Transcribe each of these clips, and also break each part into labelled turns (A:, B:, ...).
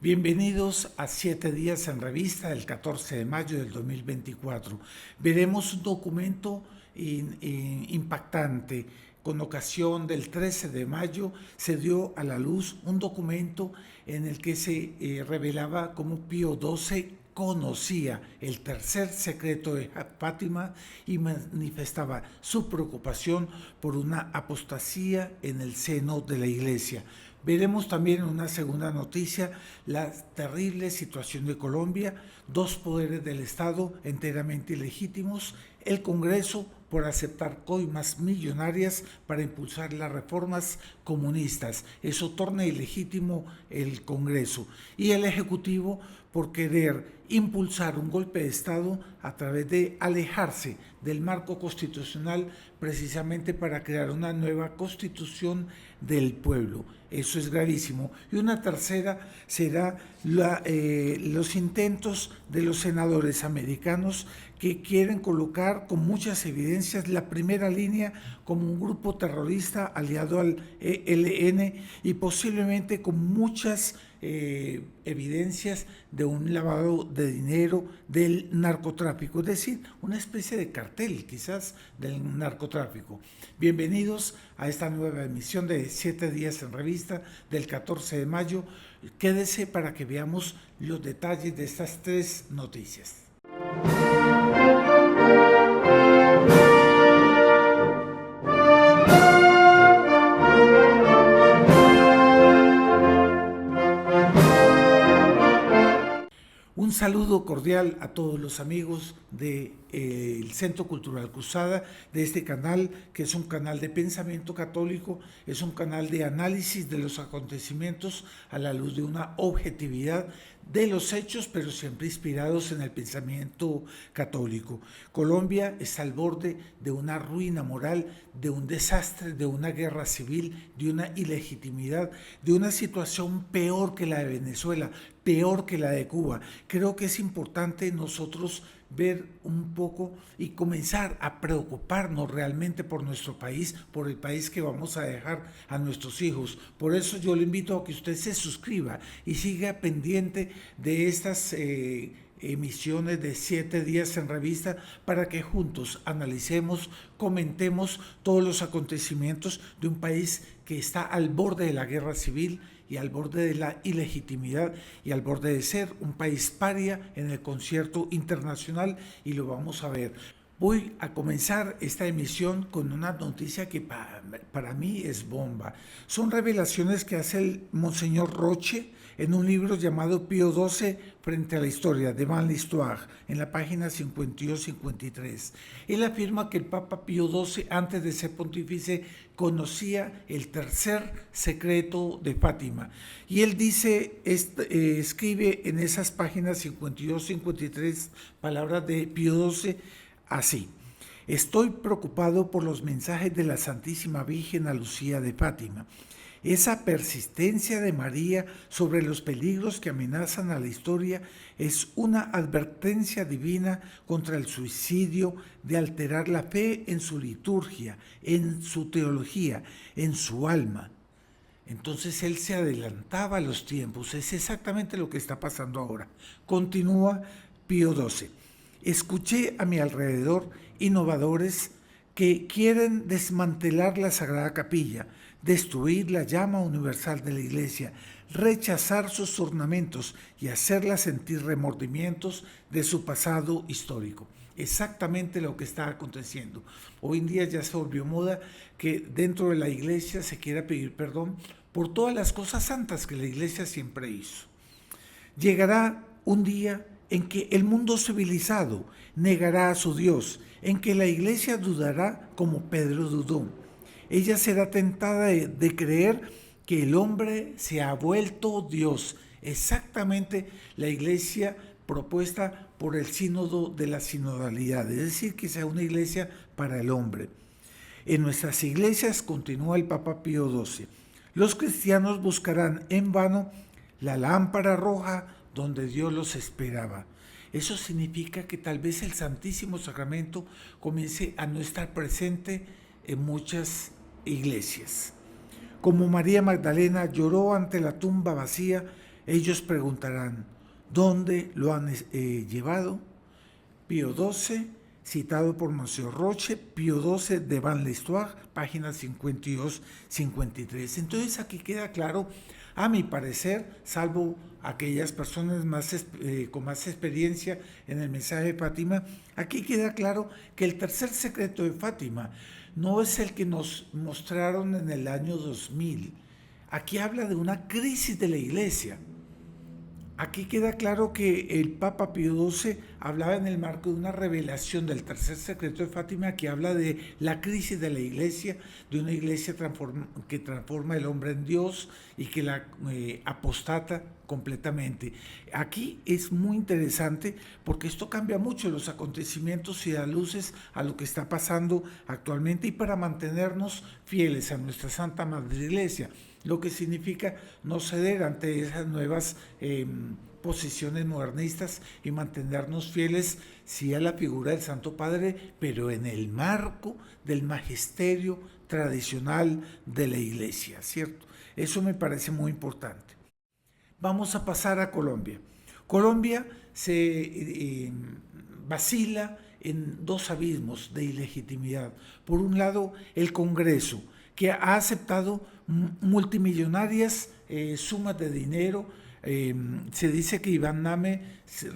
A: Bienvenidos a 7 días en revista del 14 de mayo del 2024. Veremos un documento impactante. Con ocasión del 13 de mayo se dio a la luz un documento en el que se revelaba cómo Pío XII conocía el tercer secreto de Fátima y manifestaba su preocupación por una apostasía en el seno de la Iglesia. Veremos también en una segunda noticia la terrible situación de Colombia, dos poderes del Estado enteramente ilegítimos, el Congreso por aceptar coimas millonarias para impulsar las reformas comunistas. Eso torna ilegítimo el Congreso. Y el Ejecutivo por querer impulsar un golpe de Estado a través de alejarse del marco constitucional precisamente para crear una nueva constitución del pueblo. Eso es gravísimo. Y una tercera será los intentos de los senadores americanos que quieren colocar con muchas evidencias la primera línea como un grupo terrorista aliado al ELN y posiblemente con muchas evidencias de un lavado de dinero del narcotráfico, es decir, una especie de cartel quizás del narcotráfico. Bienvenidos a esta nueva emisión de 7 días en revista del 14 de mayo. Quédese para que veamos los detalles de estas tres noticias. Un saludo cordial a todos los amigos del Centro Cultural Cruzada, de este canal que es un canal de pensamiento católico, es un canal de análisis de los acontecimientos a la luz de una objetividad de los hechos, pero siempre inspirados en el pensamiento católico. Colombia está al borde de una ruina moral, de un desastre, de una guerra civil, de una ilegitimidad, de una situación peor que la de Venezuela, peor que la de Cuba. Creo que es importante nosotros ver un poco y comenzar a preocuparnos realmente por nuestro país, por el país que vamos a dejar a nuestros hijos. Por eso yo le invito a que usted se suscriba y siga pendiente de estas emisiones de 7 días en revista para que juntos analicemos, comentemos todos los acontecimientos de un país que está al borde de la guerra civil y al borde de la ilegitimidad y al borde de ser un país paria en el concierto internacional, y lo vamos a ver. Voy a comenzar esta emisión con una noticia que para mí es bomba. Son revelaciones que hace el Monseñor Roche en un libro llamado Pío XII frente a la historia, de Van l'Histoire, en la página 52-53. Él afirma que el Papa Pío XII, antes de ser pontífice, conocía el tercer secreto de Fátima. Y él dice, escribe en esas páginas 52-53 palabras de Pío XII así: estoy preocupado por los mensajes de la Santísima Virgen a Lucía de Fátima. Esa persistencia de María sobre los peligros que amenazan a la historia es una advertencia divina contra el suicidio de alterar la fe en su liturgia, en su teología, en su alma. Entonces él se adelantaba a los tiempos. Es exactamente lo que está pasando ahora. Continúa Pío XII. Escuché a mi alrededor innovadores que quieren desmantelar la Sagrada Capilla, destruir la llama universal de la Iglesia, rechazar sus ornamentos y hacerla sentir remordimientos de su pasado histórico. Exactamente lo que está aconteciendo. Hoy en día ya se volvió moda que dentro de la Iglesia se quiera pedir perdón por todas las cosas santas que la Iglesia siempre hizo. Llegará un día en que el mundo civilizado negará a su Dios, en que la Iglesia dudará como Pedro dudó. Ella será tentada de creer que el hombre se ha vuelto Dios. Exactamente la Iglesia propuesta por el sínodo de la sinodalidad, es decir, que sea una iglesia para el hombre. En nuestras iglesias, continúa el Papa Pío XII, los cristianos buscarán en vano la lámpara roja donde Dios los esperaba. Eso significa que tal vez el Santísimo Sacramento comience a no estar presente en muchas iglesias. Como María Magdalena lloró ante la tumba vacía, Ellos preguntarán, ¿dónde lo han llevado? Pío XII, citado por Monsieur Roche, Pío XII de Van l'Histoire, páginas 52-53. Entonces aquí queda claro, a mi parecer, salvo aquellas personas con más experiencia en el mensaje de Fátima, aquí queda claro que el tercer secreto de Fátima no es el que nos mostraron en el año 2000. Aquí habla de una crisis de la Iglesia. Aquí queda claro que el Papa Pío XII hablaba en el marco de una revelación del tercer secreto de Fátima que habla de la crisis de la Iglesia, de una Iglesia que transforma el hombre en Dios y que la apostata completamente. Aquí es muy interesante porque esto cambia mucho los acontecimientos y da luces a lo que está pasando actualmente y para mantenernos fieles a nuestra Santa Madre Iglesia, lo que significa no ceder ante esas nuevas posiciones modernistas y mantenernos fieles sí a la figura del Santo Padre, pero en el marco del magisterio tradicional de la Iglesia, ¿cierto? Eso me parece muy importante. Vamos a pasar a Colombia. Colombia se vacila en dos abismos de ilegitimidad. Por un lado, el Congreso, que ha aceptado multimillonarias sumas de dinero. Se dice que Iván Name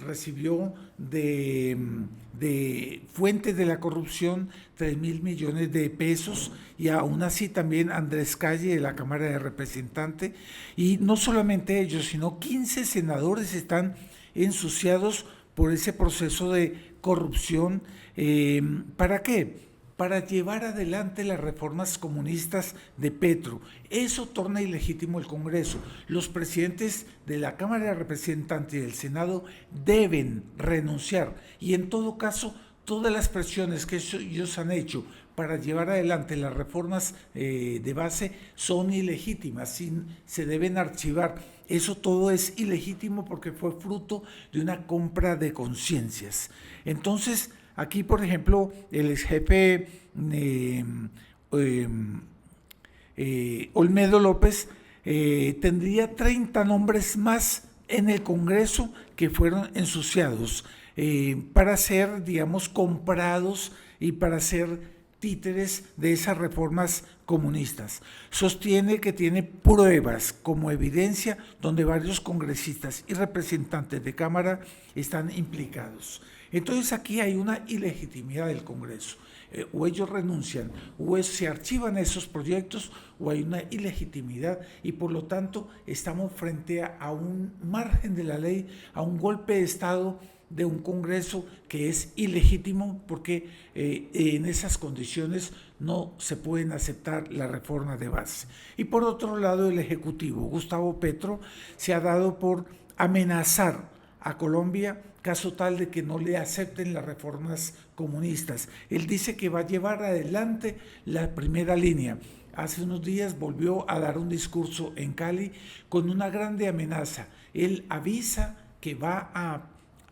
A: recibió de fuentes de la corrupción 3.000 millones de pesos y aún así también Andrés Calle de la Cámara de Representantes, y no solamente ellos, sino 15 senadores están ensuciados por ese proceso de corrupción. ¿Para qué? Para llevar adelante las reformas comunistas de Petro. Eso torna ilegítimo el Congreso. Los presidentes de la Cámara de Representantes y del Senado deben renunciar y en todo caso todas las presiones que ellos han hecho para llevar adelante las reformas de base son ilegítimas, se deben archivar. Eso todo es ilegítimo porque fue fruto de una compra de conciencias. Entonces, aquí, por ejemplo, el ex jefe Olmedo López tendría 30 nombres más en el Congreso que fueron ensuciados para ser, digamos, comprados y para ser títeres de esas reformas comunistas. Sostiene que tiene pruebas como evidencia donde varios congresistas y representantes de Cámara están implicados. Entonces aquí hay una ilegitimidad del Congreso. O ellos renuncian, o se archivan esos proyectos, o hay una ilegitimidad y por lo tanto estamos frente a un margen de la ley, a un golpe de Estado de un Congreso que es ilegítimo porque en esas condiciones no se pueden aceptar las reformas de base. Y por otro lado, el Ejecutivo, Gustavo Petro, se ha dado por amenazar a Colombia caso tal de que no le acepten las reformas comunistas. Él dice que va a llevar adelante la primera línea. Hace unos días volvió a dar un discurso en Cali con una grande amenaza. Él avisa que va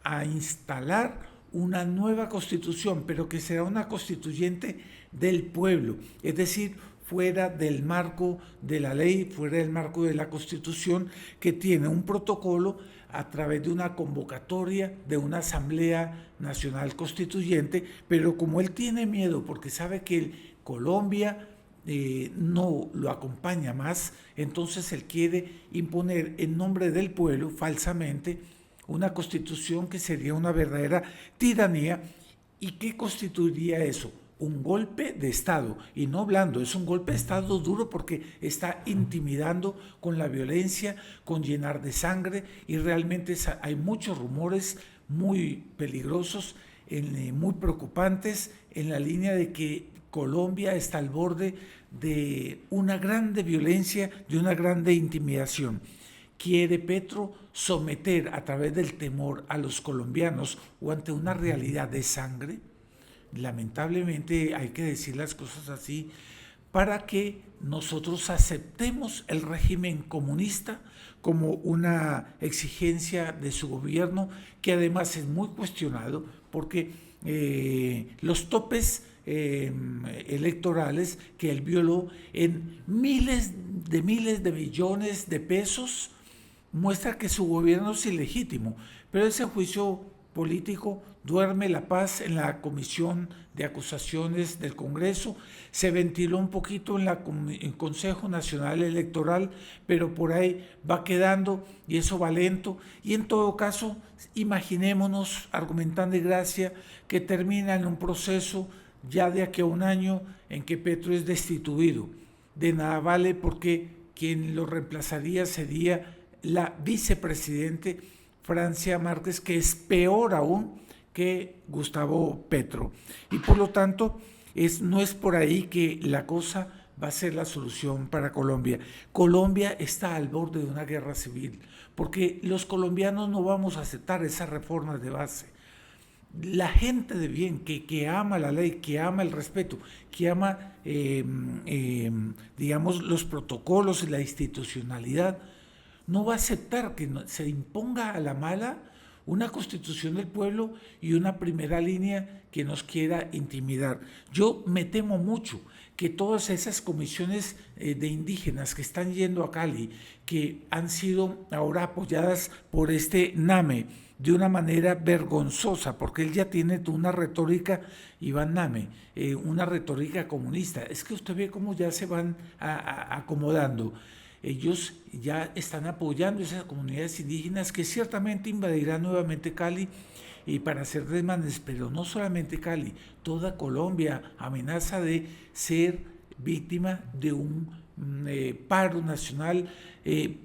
A: a instalar una nueva constitución, pero que será una constituyente del pueblo, es decir, fuera del marco de la ley, fuera del marco de la Constitución, que tiene un protocolo a través de una convocatoria de una Asamblea Nacional Constituyente, pero como él tiene miedo porque sabe que Colombia no lo acompaña más, entonces él quiere imponer en nombre del pueblo, falsamente, una constitución que sería una verdadera tiranía. ¿Y qué constituiría eso? Un golpe de Estado, y no blando, es un golpe de Estado duro porque está intimidando con la violencia, con llenar de sangre, y realmente hay muchos rumores muy peligrosos, muy preocupantes, en la línea de que Colombia está al borde de una grande violencia, de una grande intimidación. Quiere Petro someter a través del temor a los colombianos o ante una realidad de sangre. Lamentablemente hay que decir las cosas así, para que nosotros aceptemos el régimen comunista como una exigencia de su gobierno, que además es muy cuestionado porque los topes electorales que él violó en miles de millones de pesos muestra que su gobierno es ilegítimo, pero ese juicio político duerme la paz en la Comisión de Acusaciones del Congreso, se ventiló un poquito en el Consejo Nacional Electoral, pero por ahí va quedando y eso va lento. Y en todo caso, imaginémonos, argumentando de gracia, que termina en un proceso ya de aquí a un año en que Petro es destituido. De nada vale porque quien lo reemplazaría sería la vicepresidente Francia Márquez, que es peor aún que Gustavo Petro. Y por lo tanto, no es por ahí que la cosa va a ser la solución para Colombia. Colombia está al borde de una guerra civil, porque los colombianos no vamos a aceptar esas reformas de base. La gente de bien, que ama la ley, que ama el respeto, que ama, digamos, los protocolos y la institucionalidad, no va a aceptar que se imponga a la mala una constitución del pueblo y una primera línea que nos quiera intimidar. Yo me temo mucho que todas esas comisiones de indígenas que están yendo a Cali, que han sido ahora apoyadas por este NAME de una manera vergonzosa, porque él ya tiene una retórica, Iván Name, una retórica comunista. Es que usted ve cómo ya se van acomodando. Ellos ya están apoyando esas comunidades indígenas que ciertamente invadirán nuevamente Cali y para hacer desmanes, pero no solamente Cali, toda Colombia amenaza de ser víctima de un paro nacional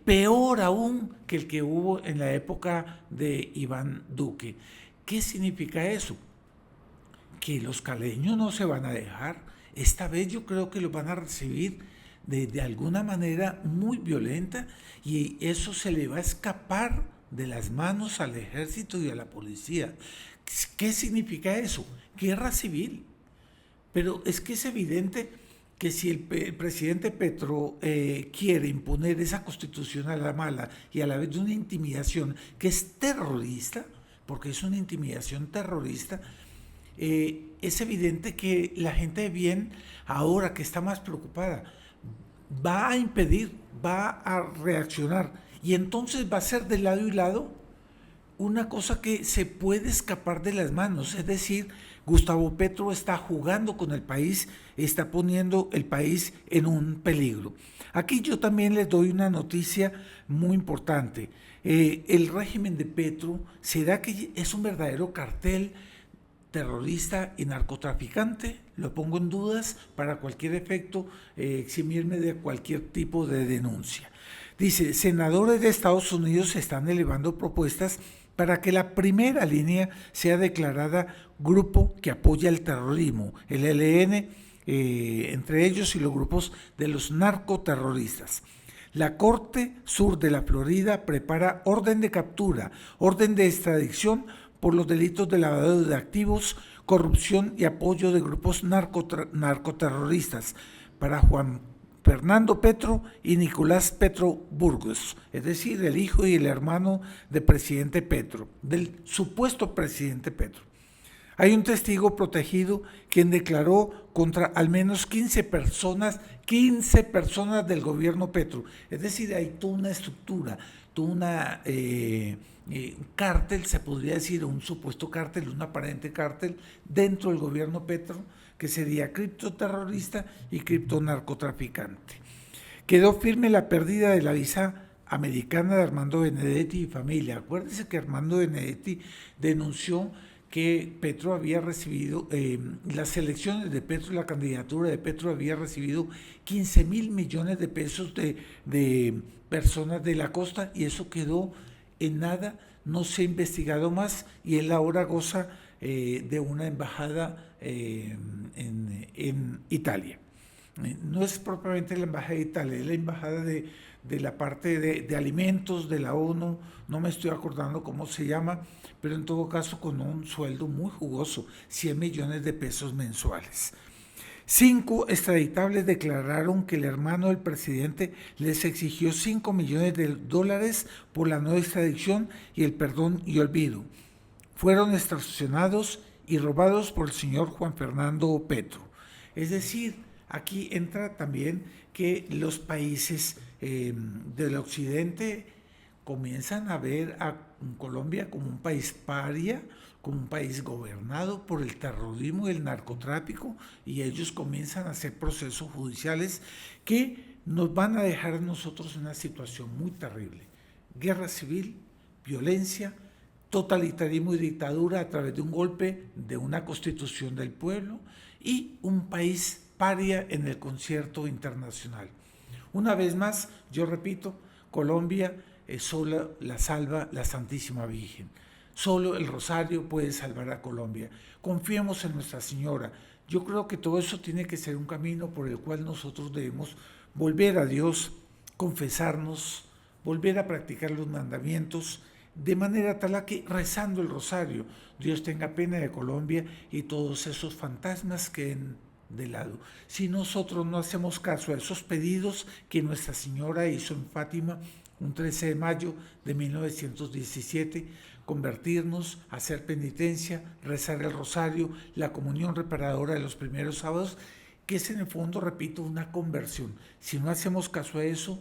A: peor aún que el que hubo en la época de Iván Duque. ¿Qué significa eso? Que los caleños no se van a dejar. Esta vez yo creo que los van a recibir de alguna manera muy violenta y eso se le va a escapar de las manos al ejército y a la policía. ¿Qué significa eso? Guerra civil. Pero es que es evidente que si el presidente Petro quiere imponer esa constitución a la mala y a la vez de una intimidación que es terrorista, porque es una intimidación terrorista, es evidente que la gente de bien, ahora que está más preocupada, va a impedir, va a reaccionar y entonces va a ser de lado y lado una cosa que se puede escapar de las manos, es decir, Gustavo Petro está jugando con el país, está poniendo el país en un peligro. Aquí yo también les doy una noticia muy importante. El régimen de Petro, ¿será que es un verdadero cartel terrorista y narcotraficante? Lo pongo en dudas para cualquier efecto, eximirme de cualquier tipo de denuncia. Dice, senadores de Estados Unidos están elevando propuestas para que la primera línea sea declarada grupo que apoya el terrorismo, el ELN, entre ellos y los grupos de los narcoterroristas. La Corte Sur de la Florida prepara orden de captura, orden de extradición por los delitos de lavado de activos, corrupción y apoyo de grupos narcoterroristas para Juan Fernando Petro y Nicolás Petro Burgos, es decir, el hijo y el hermano del presidente Petro, del supuesto presidente Petro. Hay un testigo protegido quien declaró contra al menos 15 personas del gobierno Petro. Es decir, hay toda una estructura, toda una cártel, se podría decir, un supuesto cártel, un aparente cártel dentro del gobierno Petro, que sería criptoterrorista y criptonarcotraficante. Quedó firme la pérdida de la visa americana de Armando Benedetti y familia. Acuérdense que Armando Benedetti denunció que Petro había recibido, las elecciones de Petro, la candidatura de Petro había recibido 15,000 millones de pesos de personas de la costa y eso quedó en nada, no se ha investigado más y él ahora goza de una embajada en Italia. No es propiamente la embajada de Italia, es la embajada de la parte de alimentos de la ONU, no me estoy acordando cómo se llama, pero en todo caso con un sueldo muy jugoso, 100 millones de pesos mensuales. 5 extraditables declararon que el hermano del presidente les exigió 5 millones de dólares por la no extradición y el perdón y olvido. Fueron extorsionados y robados por el señor Juan Fernando Petro. Es decir, aquí entra también que los países del occidente comienzan a ver a Colombia como un país paria, como un país gobernado por el terrorismo y el narcotráfico, y ellos comienzan a hacer procesos judiciales que nos van a dejar a nosotros en una situación muy terrible. Guerra civil, violencia, totalitarismo y dictadura a través de un golpe de una constitución del pueblo y un país paria en el concierto internacional. Una vez más, yo repito, Colombia solo la salva la Santísima Virgen. Solo el Rosario puede salvar a Colombia. Confiemos en Nuestra Señora. Yo creo que todo eso tiene que ser un camino por el cual nosotros debemos volver a Dios, confesarnos, volver a practicar los mandamientos, de manera tal a que rezando el rosario Dios tenga pena de Colombia y todos esos fantasmas queden de lado. Si nosotros no hacemos caso a esos pedidos que Nuestra Señora hizo en Fátima un 13 de mayo de 1917, convertirnos, hacer penitencia, rezar el rosario, la comunión reparadora de los primeros sábados, que es en el fondo, repito, una conversión. Si no hacemos caso a eso,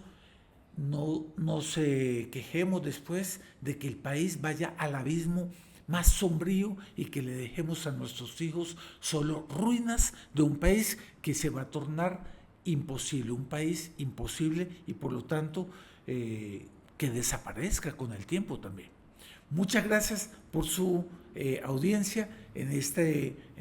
A: no nos quejemos después de que el país vaya al abismo más sombrío y que le dejemos a nuestros hijos solo ruinas de un país que se va a tornar imposible, un país imposible y por lo tanto que desaparezca con el tiempo también. Muchas gracias por su audiencia en esta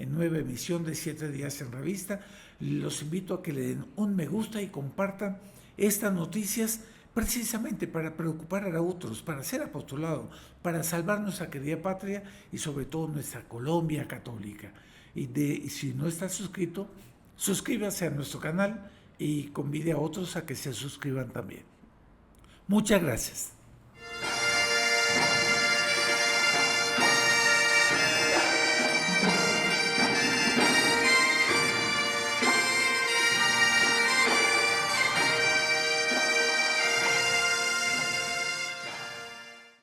A: nueva emisión de 7 días en revista. Los invito a que le den un me gusta y compartan estas noticias precisamente para preocupar a otros, para ser apostolado, para salvar nuestra querida patria y sobre todo nuestra Colombia católica. Y si no está suscrito, suscríbase a nuestro canal y convide a otros a que se suscriban también. Muchas gracias.